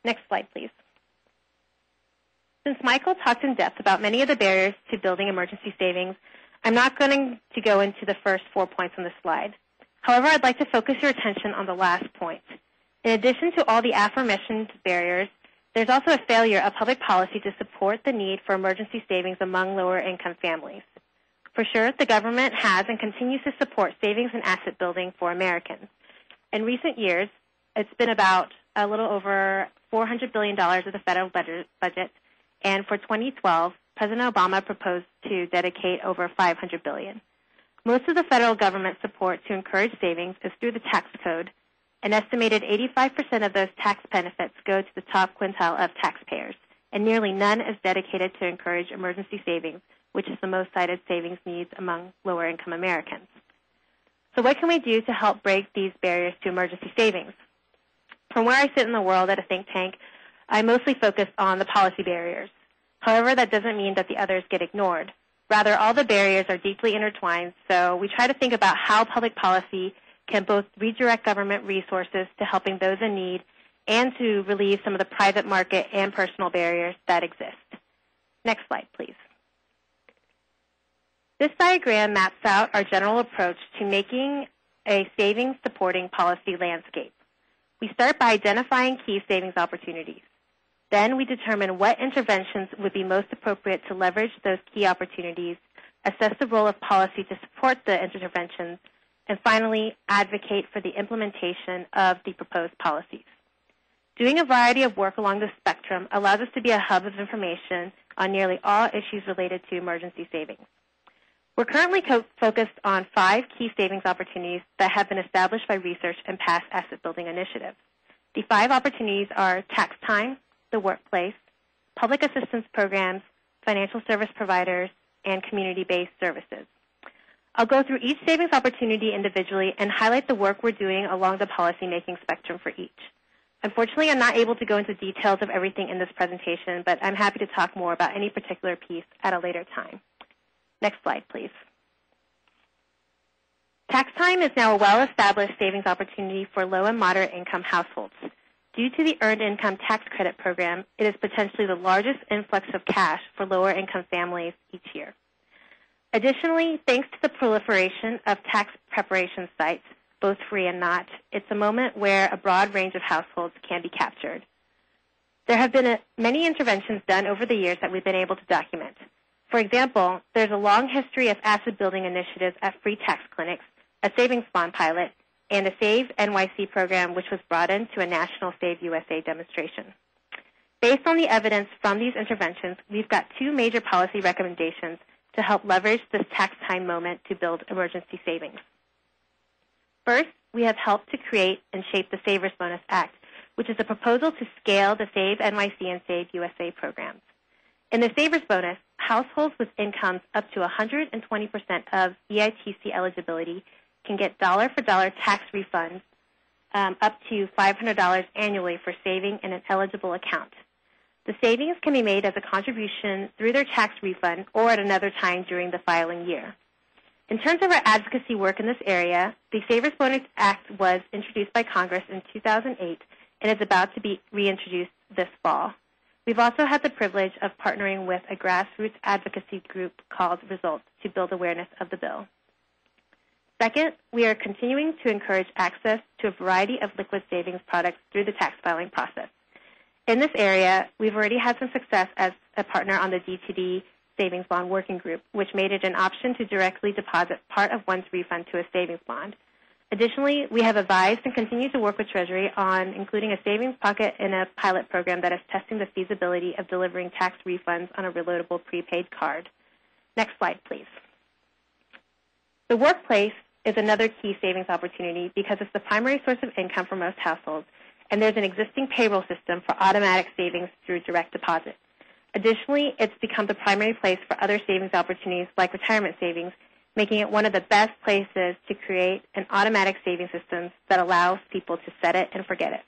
Next slide, please. Since Michael talked in depth about many of the barriers to building emergency savings, I'm not going to go into the first 4 points on this slide. However, I'd like to focus your attention on the last point. In addition to all the aforementioned barriers, there's also a failure of public policy to support the need for emergency savings among lower-income families. For sure, the government has and continues to support savings and asset building for Americans. In recent years, it's been about a little over $400 billion of the federal budget, and for 2012, President Obama proposed to dedicate over $500 billion. Most of the federal government support to encourage savings is through the tax code, An estimated 85% of those tax benefits go to the top quintile of taxpayers, and nearly none is dedicated to encourage emergency savings, which is the most cited savings needs among lower-income Americans. So what can we do to help break these barriers to emergency savings? From where I sit in the world at a think tank, I mostly focus on the policy barriers. However, that doesn't mean that the others get ignored. Rather, all the barriers are deeply intertwined, so we try to think about how public policy can both redirect government resources to helping those in need and to relieve some of the private market and personal barriers that exist. Next slide, please. This diagram maps out our general approach to making a savings-supporting policy landscape. We start by identifying key savings opportunities. Then we determine what interventions would be most appropriate to leverage those key opportunities, assess the role of policy to support the interventions, and finally, advocate for the implementation of the proposed policies. Doing a variety of work along the spectrum allows us to be a hub of information on nearly all issues related to emergency savings. We're currently focused on 5 key savings opportunities that have been established by research and past asset building initiatives. The 5 opportunities are tax time, the workplace, public assistance programs, financial service providers, and community-based services. I'll go through each savings opportunity individually and highlight the work we're doing along the policymaking spectrum for each. Unfortunately, I'm not able to go into details of everything in this presentation, but I'm happy to talk more about any particular piece at a later time. Next slide, please. Tax time is now a well-established savings opportunity for low and moderate income households. Due to the Earned Income Tax Credit Program, it is potentially the largest influx of cash for lower income families each year. Additionally, thanks to the proliferation of tax preparation sites, both free and not, it's a moment where a broad range of households can be captured. There have been many interventions done over the years that we've been able to document. For example, there's a long history of asset building initiatives at free tax clinics, a savings bond pilot, and a Save NYC program, which was brought into a national Save USA demonstration. Based on the evidence from these interventions, we've got 2 major policy recommendations to help leverage this tax time moment to build emergency savings. First, we have helped to create and shape the Savers Bonus Act, which is a proposal to scale the Save NYC and Save USA programs. In the Savers Bonus, households with incomes up to 120% of EITC eligibility can get dollar-for-dollar tax refunds up to $500 annually for saving in an eligible account. The savings can be made as a contribution through their tax refund or at another time during the filing year. In terms of our advocacy work in this area, the Savers Bonus Act was introduced by Congress in 2008 and is about to be reintroduced this fall. We've also had the privilege of partnering with a grassroots advocacy group called Results to build awareness of the bill. Second, we are continuing to encourage access to a variety of liquid savings products through the tax filing process. In this area, we've already had some success as a partner on the DTD Savings Bond Working Group, which made it an option to directly deposit part of one's refund to a savings bond. Additionally, we have advised and continue to work with Treasury on including a savings pocket in a pilot program that is testing the feasibility of delivering tax refunds on a reloadable prepaid card. Next slide, please. The workplace is another key savings opportunity because it's the primary source of income for most households, and there's an existing payroll system for automatic savings through direct deposit. Additionally, it's become the primary place for other savings opportunities like retirement savings, making it one of the best places to create an automatic savings system that allows people to set it and forget it.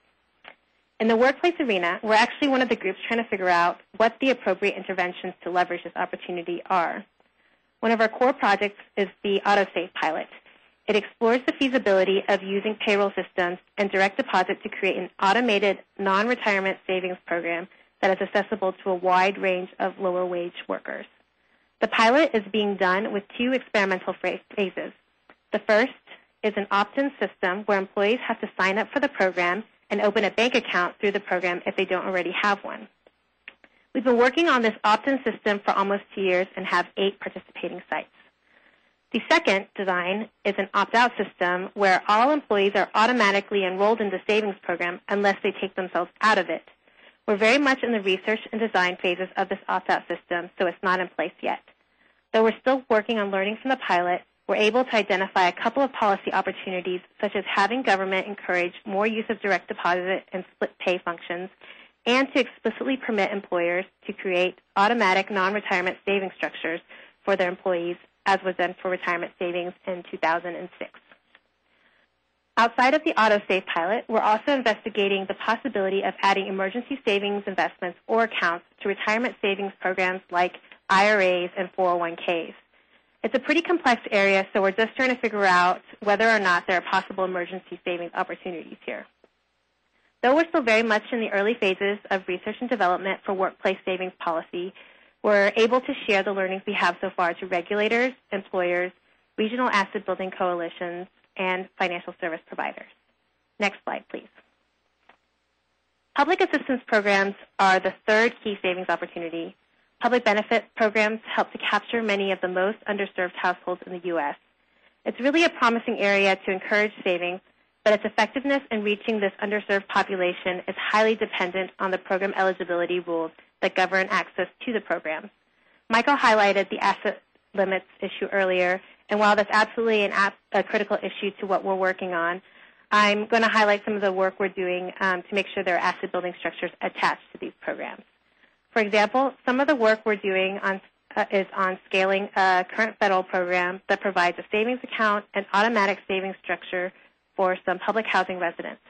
In the workplace arena, we're actually one of the groups trying to figure out what the appropriate interventions to leverage this opportunity are. One of our core projects is the AutoSave pilot. It explores the feasibility of using payroll systems and direct deposit to create an automated non-retirement savings program that is accessible to a wide range of lower-wage workers. The pilot is being done with 2 experimental phases. The first is an opt-in system where employees have to sign up for the program and open a bank account through the program if they don't already have one. We've been working on this opt-in system for almost 2 years and have 8 participating sites. The second design is an opt-out system where all employees are automatically enrolled in the savings program unless they take themselves out of it. We're very much in the research and design phases of this opt-out system, so it's not in place yet. Though we're still working on learning from the pilot, we're able to identify a couple of policy opportunities, such as having government encourage more use of direct deposit and split pay functions, and to explicitly permit employers to create automatic non-retirement savings structures for their employees, as was done for retirement savings in 2006. Outside of the AutoSave pilot, we're also investigating the possibility of adding emergency savings investments or accounts to retirement savings programs like IRAs and 401ks. It's a pretty complex area, so we're just trying to figure out whether or not there are possible emergency savings opportunities here. Though we're still very much in the early phases of research and development for workplace savings policy, we're able to share the learnings we have so far to regulators, employers, regional asset building coalitions, and financial service providers. Next slide, please. Public assistance programs are the third key savings opportunity. Public benefit programs help to capture many of the most underserved households in the U.S. It's really a promising area to encourage savings, but its effectiveness in reaching this underserved population is highly dependent on the program eligibility rules that govern access to the program. Michael highlighted the asset limits issue earlier, and while that's absolutely a critical issue to what we're working on, I'm going to highlight some of the work we're doing to make sure there are asset building structures attached to these programs. For example, some of the work we're doing is on scaling a current federal program that provides a savings account and automatic savings structure for some public housing residents.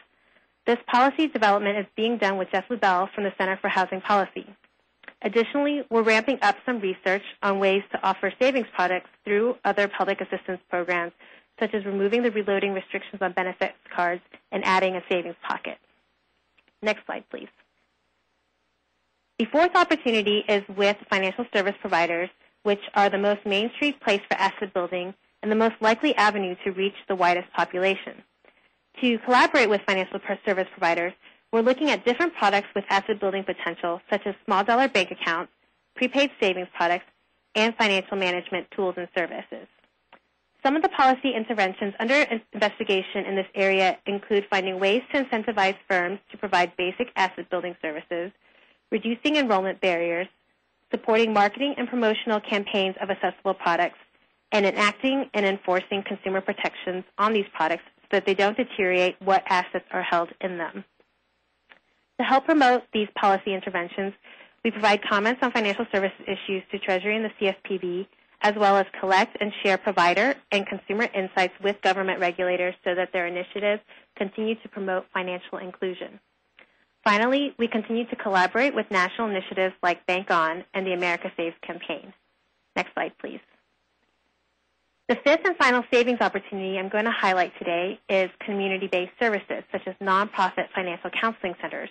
This policy development is being done with Jeff Lubell from the Center for Housing Policy. Additionally, we're ramping up some research on ways to offer savings products through other public assistance programs, such as removing the reloading restrictions on benefits cards and adding a savings pocket. Next slide, please. The fourth opportunity is with financial service providers, which are the most mainstream place for asset building and the most likely avenue to reach the widest population. To collaborate with financial service providers, we're looking at different products with asset building potential, such as small dollar bank accounts, prepaid savings products, and financial management tools and services. Some of the policy interventions under investigation in this area include finding ways to incentivize firms to provide basic asset building services, reducing enrollment barriers, supporting marketing and promotional campaigns of accessible products, and enacting and enforcing consumer protections on these products so that they don't deteriorate what assets are held in them. To help promote these policy interventions, we provide comments on financial services issues to Treasury and the CFPB, as well as collect and share provider and consumer insights with government regulators so that their initiatives continue to promote financial inclusion. Finally, we continue to collaborate with national initiatives like Bank On and the America Saves campaign. Next slide, please. The fifth and final savings opportunity I'm going to highlight today is community-based services, such as nonprofit financial counseling centers.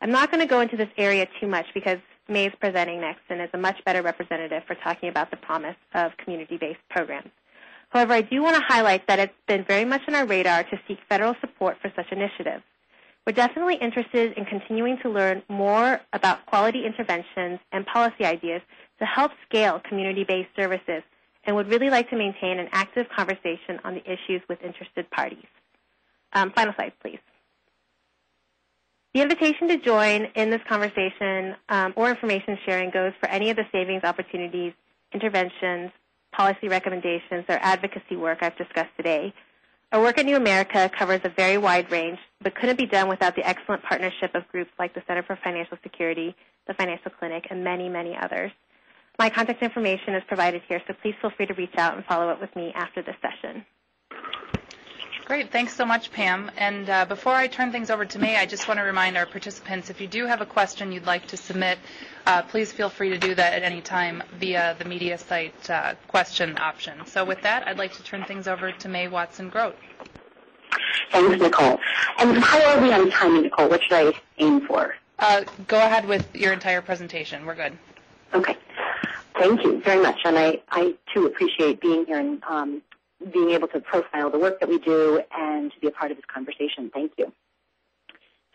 I'm not going to go into this area too much because May is presenting next and is a much better representative for talking about the promise of community-based programs. However, I do want to highlight that it's been very much on our radar to seek federal support for such initiatives. We're definitely interested in continuing to learn more about quality interventions and policy ideas to help scale community-based services, and would really like to maintain an active conversation on the issues with interested parties. Final slide, please. The invitation to join in this conversation or information sharing goes for any of the savings opportunities, interventions, policy recommendations, or advocacy work I've discussed today. Our work at New America covers a very wide range, but couldn't be done without the excellent partnership of groups like the Center for Financial Security, the Financial Clinic, and many, many others. My contact information is provided here, so please feel free to reach out and follow up with me after this session. Great. Thanks so much, Pam. And before I turn things over to May, I just want to remind our participants, if you do have a question you'd like to submit, please feel free to do that at any time via the media site question option. So with that, I'd like to turn things over to May Watson-Grote. Thanks, Nicole. And how are we on timing, Nicole? What should I aim for? Go ahead with your entire presentation. We're good. Okay. Thank you very much. And I too, appreciate being here and being able to profile the work that we do and to be a part of this conversation. Thank you.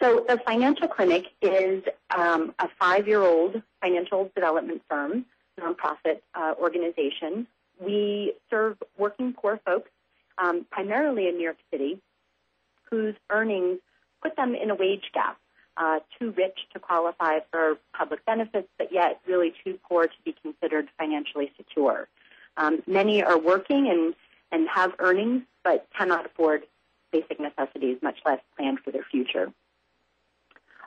So the Financial Clinic is a 5-year-old financial development firm, nonprofit organization. We serve working poor folks, primarily in New York City, whose earnings put them in a wage gap, too rich to qualify for public benefits, but yet really too poor to be considered financially secure. Many are working and and have earnings but cannot afford basic necessities, much less plan for their future.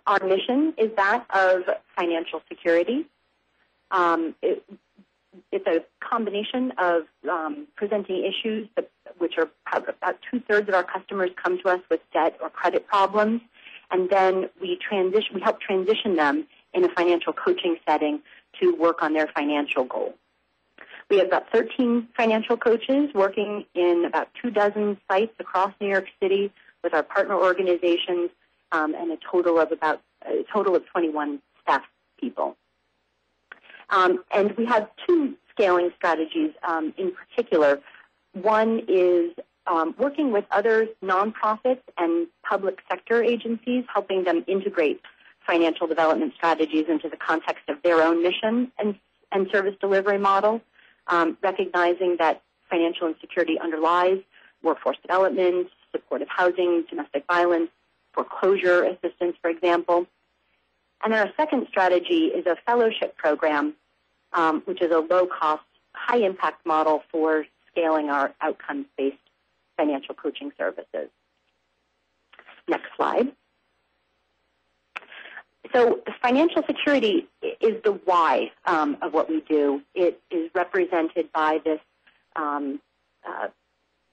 Our mission is that of financial security. It's a combination of presenting issues which are about two-thirds of our customers come to us with debt or credit problems, and then we help transition them in a financial coaching setting to work on their financial goals. We have about 13 financial coaches working in about 24 sites across New York City with our partner organizations, and a total of 21 staff people. And we have two scaling strategies in particular. One is working with other nonprofits and public sector agencies, helping them integrate financial development strategies into the context of their own mission and service delivery model, recognizing that financial insecurity underlies workforce development, supportive housing, domestic violence, foreclosure assistance, for example. And then our second strategy is a fellowship program, which is a low-cost, high-impact model for scaling our outcomes-based financial coaching services. Next slide. So financial security is the why of what we do. It is represented by this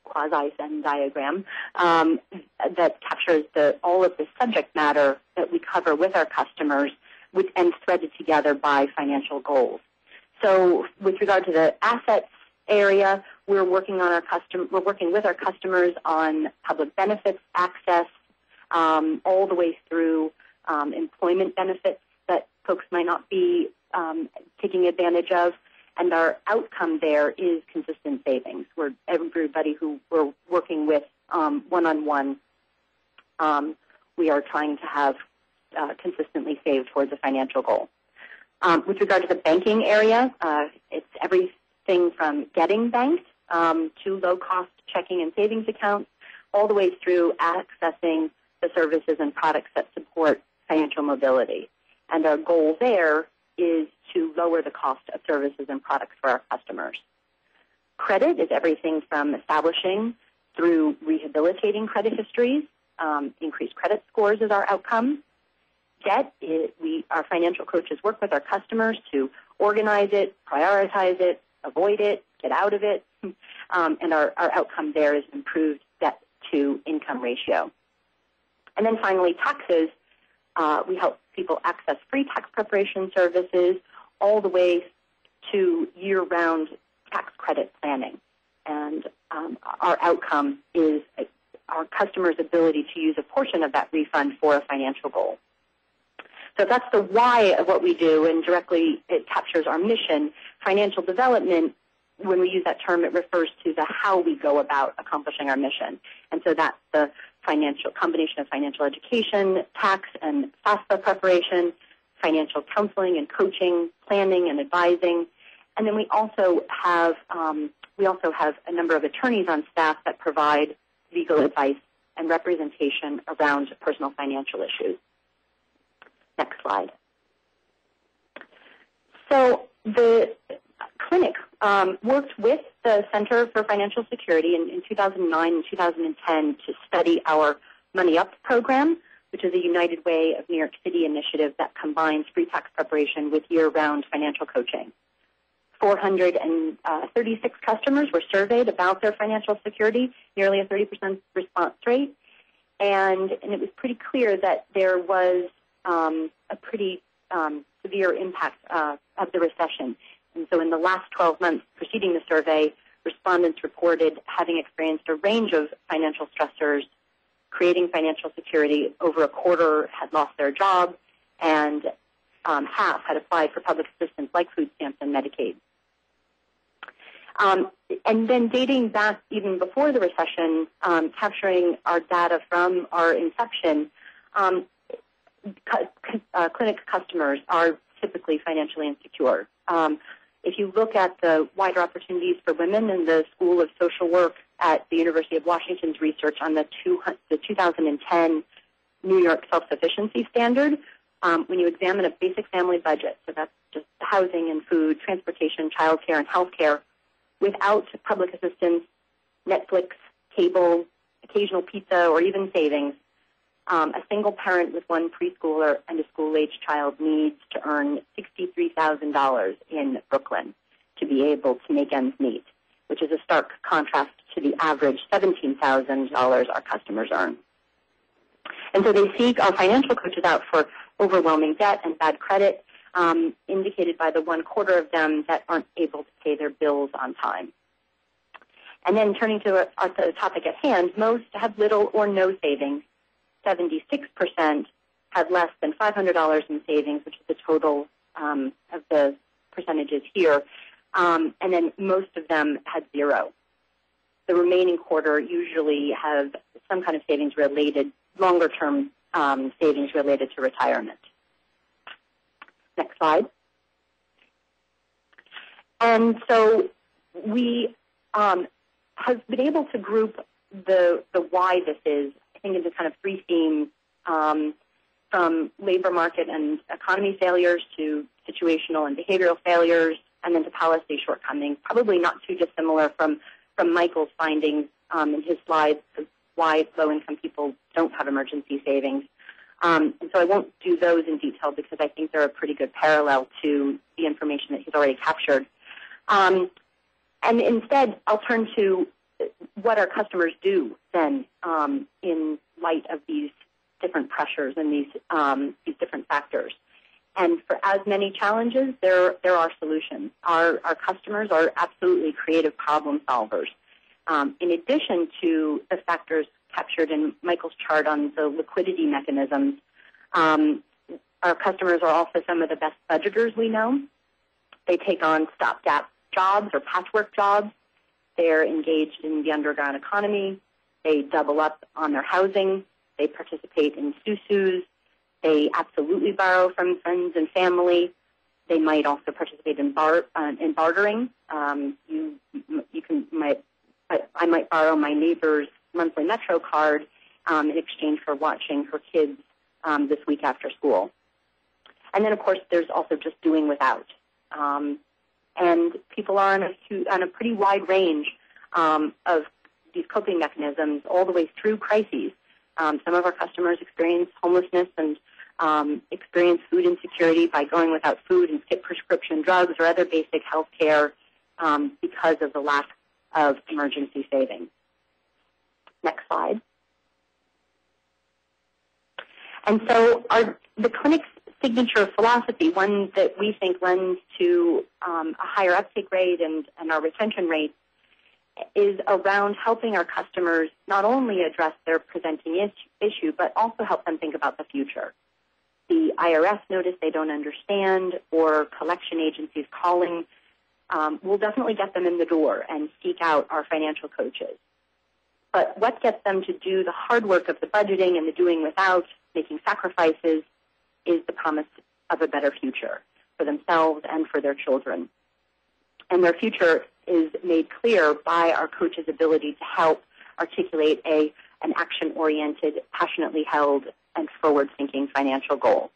quasi-Venn diagram that captures all of the subject matter that we cover with our customers and threaded together by financial goals. So with regard to the assets area, we're working with our customers on public benefits access, all the way through employment benefits that folks might not be taking advantage of. And our outcome there is consistent savings. Everybody who we're working with one-on-one, we are trying to have consistently saved towards a financial goal. With regard to the banking area, it's everything from getting banked to low-cost checking and savings accounts, all the way through accessing the services and products that support financial mobility. And our goal there is to lower the cost of services and products for our customers. Credit is everything from establishing through rehabilitating credit histories, increased credit scores is our outcome. Debt, our financial coaches work with our customers to organize it, prioritize it, avoid it, get out of it, and our outcome there is improved debt to income ratio. And then finally, taxes. We help people access free tax preparation services all the way to year-round tax credit planning. And our outcome is our customers' ability to use a portion of that refund for a financial goal. So that's the why of what we do, and directly it captures our mission. Financial development, when we use that term, it refers to the how we go about accomplishing our mission. And so that's the combination of financial education, tax and FAFSA preparation, financial counseling and coaching, planning and advising. And then we also have a number of attorneys on staff that provide legal advice and representation around personal financial issues. Next slide. So the clinic worked with the Center for Financial Security in 2009 and 2010 to study our Money Up program, which is a United Way of New York City initiative that combines free tax preparation with year-round financial coaching. 436 customers were surveyed about their financial security, nearly a 30% response rate, and it was pretty clear that there was a pretty severe impact of the recession. And so in the last 12 months preceding the survey, respondents reported having experienced a range of financial stressors, creating financial security. Over a quarter had lost their job, and half had applied for public assistance like food stamps and Medicaid. And then dating back even before the recession, capturing our data from our inception, clinic customers are typically financially insecure. If you look at the wider opportunities for women in the School of Social Work at the University of Washington's research on the 2010 New York Self-Sufficiency Standard, when you examine a basic family budget, so that's just housing and food, transportation, child care, and health care, without public assistance, Netflix, cable, occasional pizza, or even savings, a single parent with one preschooler and a school-age child needs to earn $63,000 in Brooklyn to be able to make ends meet, which is a stark contrast to the average $17,000 our customers earn. And so they seek our financial coaches out for overwhelming debt and bad credit, indicated by the 1/4 of them that aren't able to pay their bills on time. And then turning to the topic at hand, most have little or no savings. 76% have less than $500 in savings, which is the total of the percentages here. And then most of them had zero. The remaining quarter usually have some kind of savings related, longer-term savings related to retirement. Next slide. And so we have been able to group the why this is, I think, into kind of 3 themes, from labor market and economy failures to situational and behavioral failures, and then to policy shortcomings, probably not too dissimilar from Michael's findings in his slides of why low-income people don't have emergency savings. And so I won't do those in detail because I think they're a pretty good parallel to the information that he's already captured. And instead, I'll turn to what our customers do then in light of these different pressures and these different factors. And for as many challenges, there are solutions. Our customers are absolutely creative problem solvers. In addition to the factors captured in Michael's chart on the liquidity mechanisms, our customers are also some of the best budgeters we know. They take on stopgap jobs or patchwork jobs. They're engaged in the underground economy. They double up on their housing. They participate in susus. They absolutely borrow from friends and family. They might also participate in bartering. I might borrow my neighbor's monthly Metro card in exchange for watching her kids this week after school. And then, of course, there's also just doing without. And people are on a pretty wide range of these coping mechanisms all the way through crises. Some of our customers experience homelessness and experience food insecurity by going without food and skip prescription drugs or other basic health care because of the lack of emergency savings. Next slide. And so the clinic's signature philosophy, one that we think lends to a higher uptake rate and our retention rates, is around helping our customers not only address their presenting issue, but also help them think about the future. The IRS notice they don't understand or collection agencies calling will definitely get them in the door and seek out our financial coaches. But what gets them to do the hard work of the budgeting and the doing without, making sacrifices, is the promise of a better future for themselves and for their children. And their future is made clear by our coaches' ability to help articulate an action-oriented, passionately held, and forward-thinking financial goal.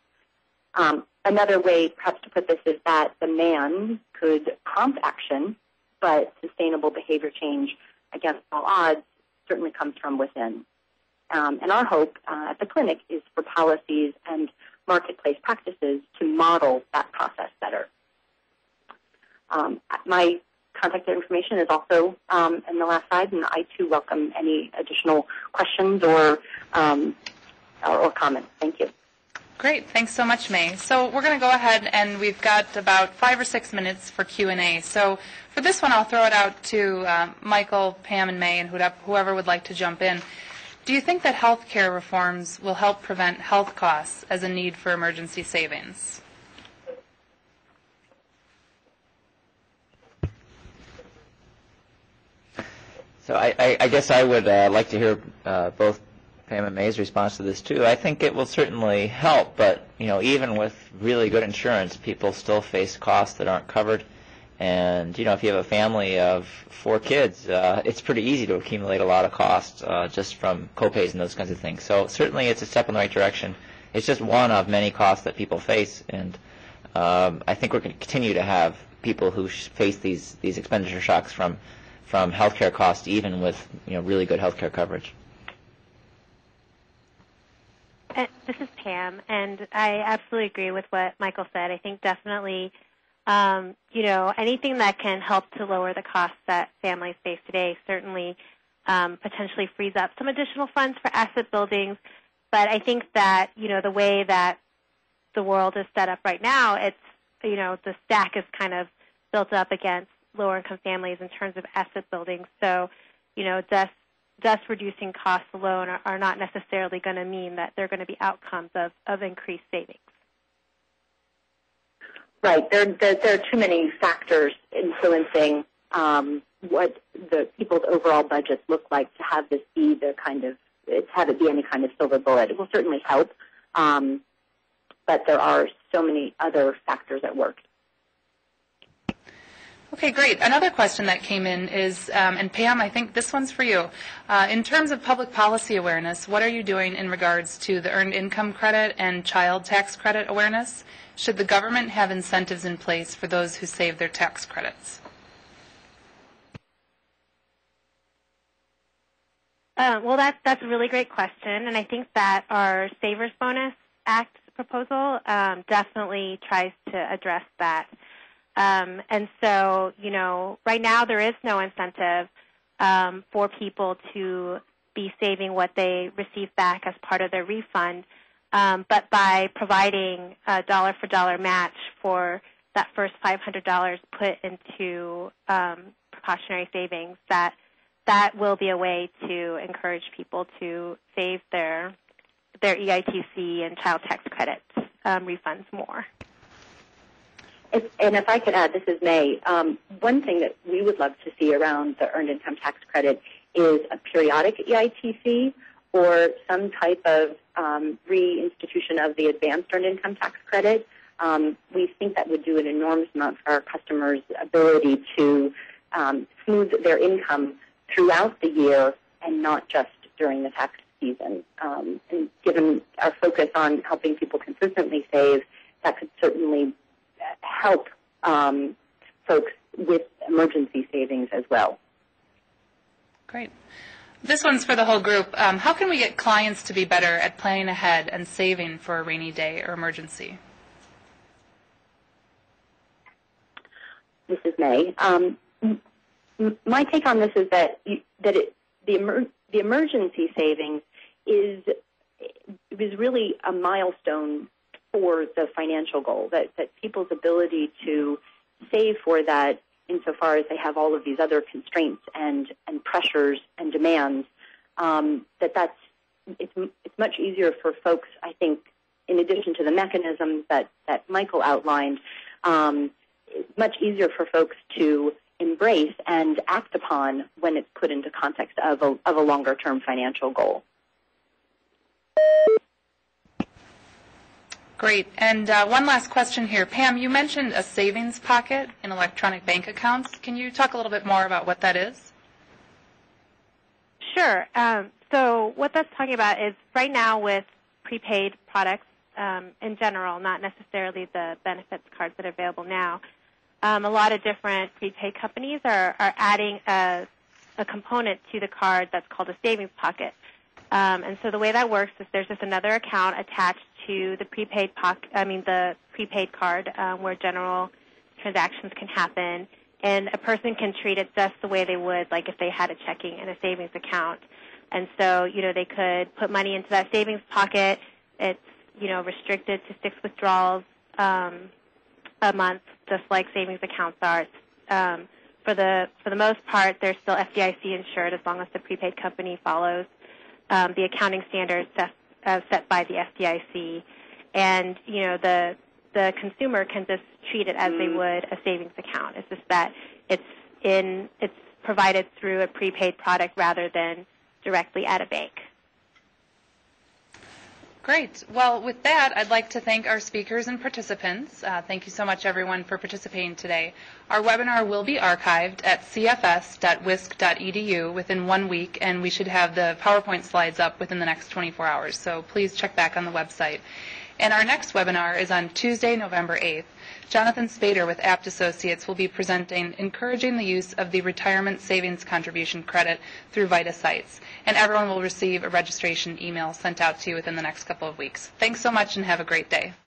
Another way, perhaps, to put this is that the man could prompt action, but sustainable behavior change against all odds certainly comes from within. And our hope at the clinic is for policies and marketplace practices to model that process better. My contact information is also in the last slide, and I, too, welcome any additional questions or comments. Thank you. Great. Thanks so much, May. So we're going to go ahead, and we've got about 5 or 6 minutes for Q&A. So for this one, I'll throw it out to Michael, Pam, and May, and whoever would like to jump in. Do you think that health care reforms will help prevent health costs as a need for emergency savings? So I guess I would like to hear both Pam and May's response to this too. I think it will certainly help, but even with really good insurance, people still face costs that aren't covered. And if you have a family of 4 kids, it's pretty easy to accumulate a lot of costs just from copays and those kinds of things. So certainly it's a step in the right direction. It's just one of many costs that people face, and I think we're going to continue to have people who face these expenditure shocks from from healthcare costs, even with really good healthcare coverage. This is Pam, and I absolutely agree with what Michael said. I think definitely, anything that can help to lower the costs that families face today certainly potentially frees up some additional funds for asset buildings. But I think that, the way that the world is set up right now, it's, the stack is kind of built up against lower-income families in terms of asset building. So, just reducing costs alone are not necessarily going to mean that they're going to be outcomes of increased savings. Right. There are too many factors influencing what the people's overall budgets look like to have this be have it be any kind of silver bullet. It will certainly help, but there are so many other factors at work. Okay, great. Another question that came in is, and Pam, I think this one's for you. In terms of public policy awareness, what are you doing in regards to the Earned Income Credit and Child Tax Credit awareness? Should the government have incentives in place for those who save their tax credits? Well, that's a really great question, and I think that our Savers Bonus Act proposal definitely tries to address that. And so, right now there is no incentive for people to be saving what they receive back as part of their refund. But by providing a dollar-for-dollar match for that first $500 put into precautionary savings, that will be a way to encourage people to save their EITC and child tax credit refunds more. And if I could add, this is May, one thing that we would love to see around the Earned Income Tax Credit is a periodic EITC or some type of reinstitution of the Advanced Earned Income Tax Credit. We think that would do an enormous amount for our customers' ability to smooth their income throughout the year and not just during the tax season. And given our focus on helping people consistently save, that could certainly help folks with emergency savings as well. Great. This one's for the whole group. How can we get clients to be better at planning ahead and saving for a rainy day or emergency? This is May. My take on this is that the emergency savings is really a milestone for the financial goal, that people's ability to save for that insofar as they have all of these other constraints and pressures and demands, it's much easier for folks, I think, in addition to the mechanisms that Michael outlined, it's much easier for folks to embrace and act upon when it's put into context of a longer-term financial goal. Great. And one last question here. Pam, you mentioned a savings pocket in electronic bank accounts. Can you talk a little bit more about what that is? Sure. So what that's talking about is right now with prepaid products in general, not necessarily the benefits cards that are available now, a lot of different prepaid companies are adding a component to the card that's called a savings pocket. And so the way that works is there's just another account attached to the prepaid card where general transactions can happen, and a person can treat it just the way they would like if they had a checking and a savings account. And so, they could put money into that savings pocket. It's, restricted to 6 withdrawals a month, just like savings accounts are. For the most part, they're still FDIC insured as long as the prepaid company follows the accounting standards set by the FDIC, and the consumer can just treat it as they would a savings account. It's just that it's provided through a prepaid product rather than directly at a bank. Great. Well, with that, I'd like to thank our speakers and participants. Thank you so much, everyone, for participating today. Our webinar will be archived at cfs.wisc.edu within 1 week, and we should have the PowerPoint slides up within the next 24 hours. So please check back on the website. And our next webinar is on Tuesday, November 8th. Jonathan Spader with Apt Associates will be presenting Encouraging the Use of the Retirement Savings Contribution Credit through VITA Sites. And everyone will receive a registration email sent out to you within the next couple of weeks. Thanks so much and have a great day.